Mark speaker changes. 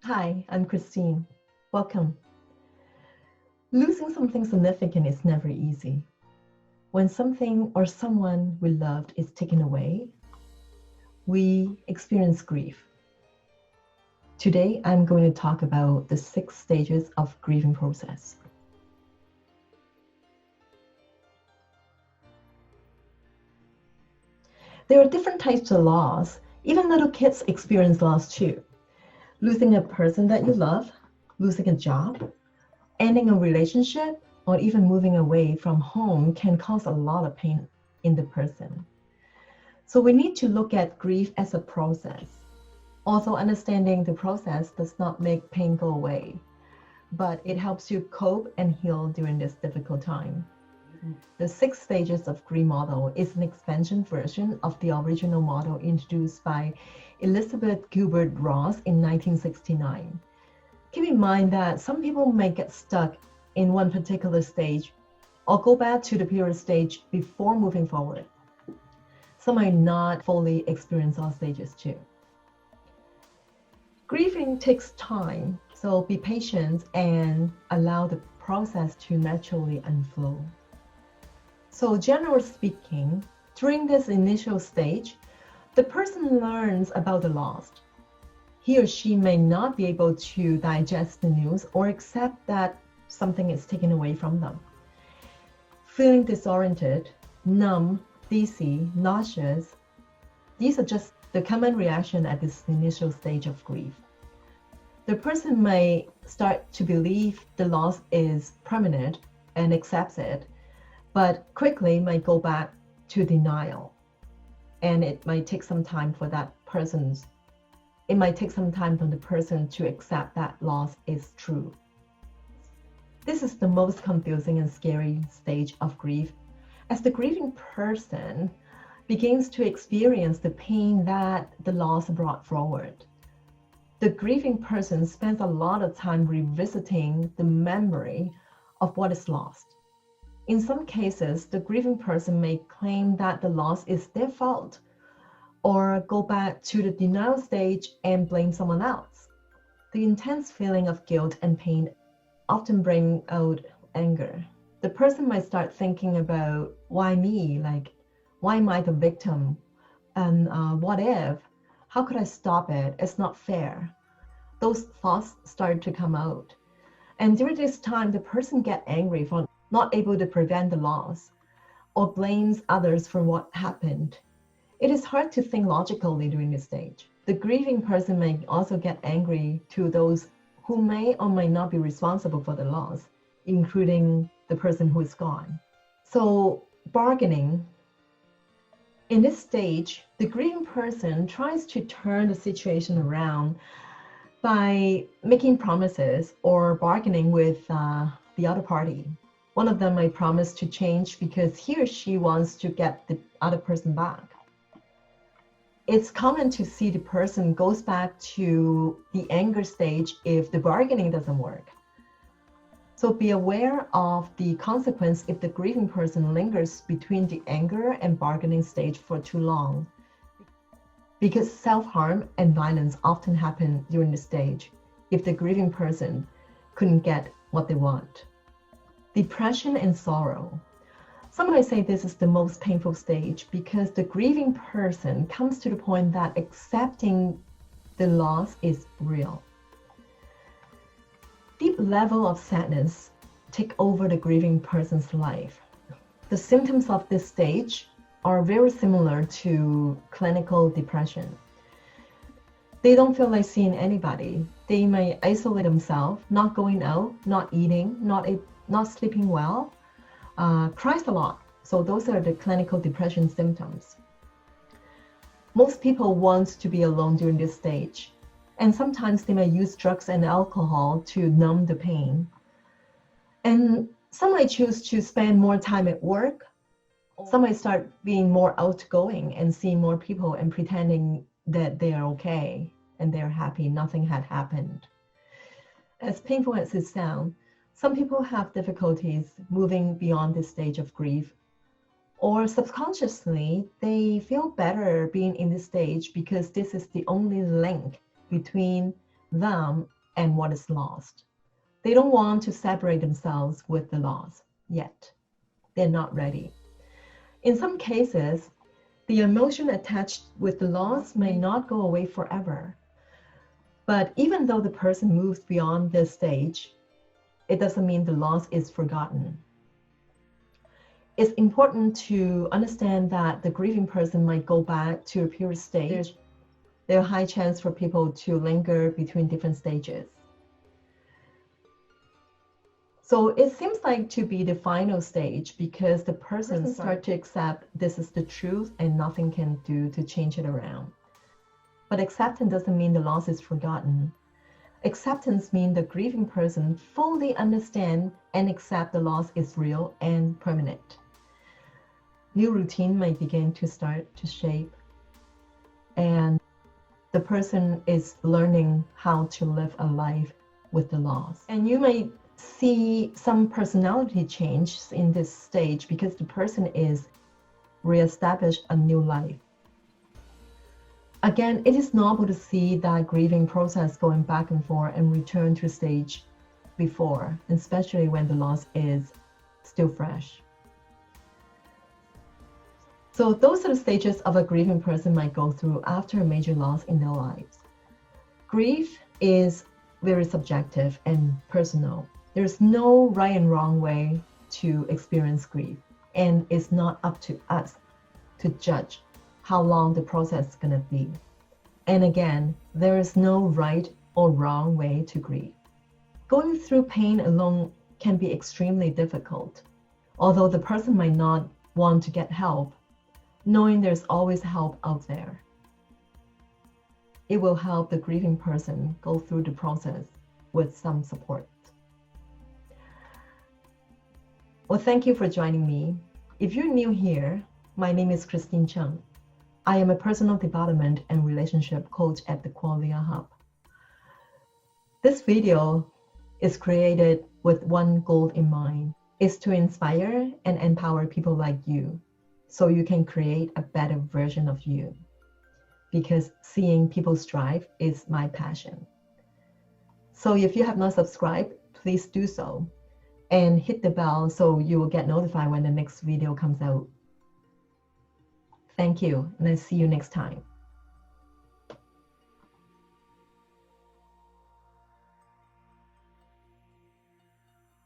Speaker 1: Hi, I'm Christine. Welcome. Losing something significant is never easy. When something or someone we loved is taken away, we experience grief. Today, I'm going to talk about the 6 stages of grieving process. There are different types of loss. Even little kids experience loss too. Losing a person that you love, losing a job, ending a relationship, or even moving away from home can cause a lot of pain in the person. So we need to look at grief as a process. Also, understanding the process does not make pain go away, but it helps you cope and heal during this difficult time. The 6 stages of grief model is an expansion version of the original model introduced by Elizabeth Gilbert-Ross in 1969. Keep in mind that some people may get stuck in one particular stage or go back to the previous stage before moving forward. Some might not fully experience all stages too. Grieving takes time, so be patient and allow the process to naturally unfold. So generally speaking, during this initial stage, the person learns about the loss. He or she may not be able to digest the news or accept that something is taken away from them. Feeling disoriented, numb, dizzy, nauseous, these are just the common reaction at this initial stage of grief. The person may start to believe the loss is permanent and accepts it, but quickly might go back to denial. And it might take some time for the person to accept that loss is true. This is the most confusing and scary stage of grief, as the grieving person begins to experience the pain that the loss brought forward. The grieving person spends a lot of time revisiting the memory of what is lost. In some cases, the grieving person may claim that the loss is their fault, or go back to the denial stage and blame someone else. The intense feeling of guilt and pain often bring out anger. The person might start thinking about, why me? Like, why am I the victim? And what if? How could I stop it? It's not fair. Those thoughts start to come out. And during this time, the person gets angry for not able to prevent the loss or blames others for what happened. It is hard to think logically during this stage. The grieving person may also get angry to those who may or may not be responsible for the loss, including the person who is gone. So, bargaining. In this stage, the grieving person tries to turn the situation around by making promises or bargaining with the other party. One of them might promise to change because he or she wants to get the other person back. It's common to see the person goes back to the anger stage if the bargaining doesn't work. So be aware of the consequence if the grieving person lingers between the anger and bargaining stage for too long, because self-harm and violence often happen during this stage if the grieving person couldn't get what they want. Depression and sorrow. Some might say this is the most painful stage because the grieving person comes to the point that accepting the loss is real. Deep level of sadness take over the grieving person's life. The symptoms of this stage are very similar to clinical depression. They don't feel like seeing anybody. They may isolate themselves, not going out, not eating, not sleeping well, cries a lot. So those are the clinical depression symptoms. Most people want to be alone during this stage, and sometimes they may use drugs and alcohol to numb the pain. And some might choose to spend more time at work. Some might start being more outgoing and seeing more people and pretending that they are okay and they're happy, nothing had happened. As painful as it sounds, some people have difficulties moving beyond this stage of grief, or subconsciously they feel better being in this stage because this is the only link between them and what is lost. They don't want to separate themselves with the loss yet. They're not ready. In some cases, the emotion attached with the loss may not go away forever. But even though the person moves beyond this stage, it doesn't mean the loss is forgotten. It's important to understand that the grieving person might go back to a previous stage. There's a high chance for people to linger between different stages. So it seems like to be the final stage because the person starts to accept this is the truth and nothing can do to change it around. But acceptance doesn't mean the loss is forgotten. Acceptance means the grieving person fully understands and accepts the loss is real and permanent. New routine might begin to start to shape, and the person is learning how to live a life with the loss. And you may see some personality changes in this stage because the person is reestablished a new life. Again, it is normal to see that grieving process going back and forth and return to stage before, especially when the loss is still fresh. So those are the stages of a grieving person might go through after a major loss in their lives. Grief is very subjective and personal. There's no right and wrong way to experience grief, and it's not up to us to judge how long the process is going to be. And again, there is no right or wrong way to grieve. Going through pain alone can be extremely difficult. Although the person might not want to get help, knowing there's always help out there, it will help the grieving person go through the process with some support. Well, thank you for joining me. If you're new here, my name is Christine Chung. I am a personal development and relationship coach at the Qualia Hub. This video is created with one goal in mind, is to inspire and empower people like you so you can create a better version of you. Because seeing people strive is my passion. So if you have not subscribed, please do so. And hit the bell so you will get notified when the next video comes out. Thank you, and I'll see you next time.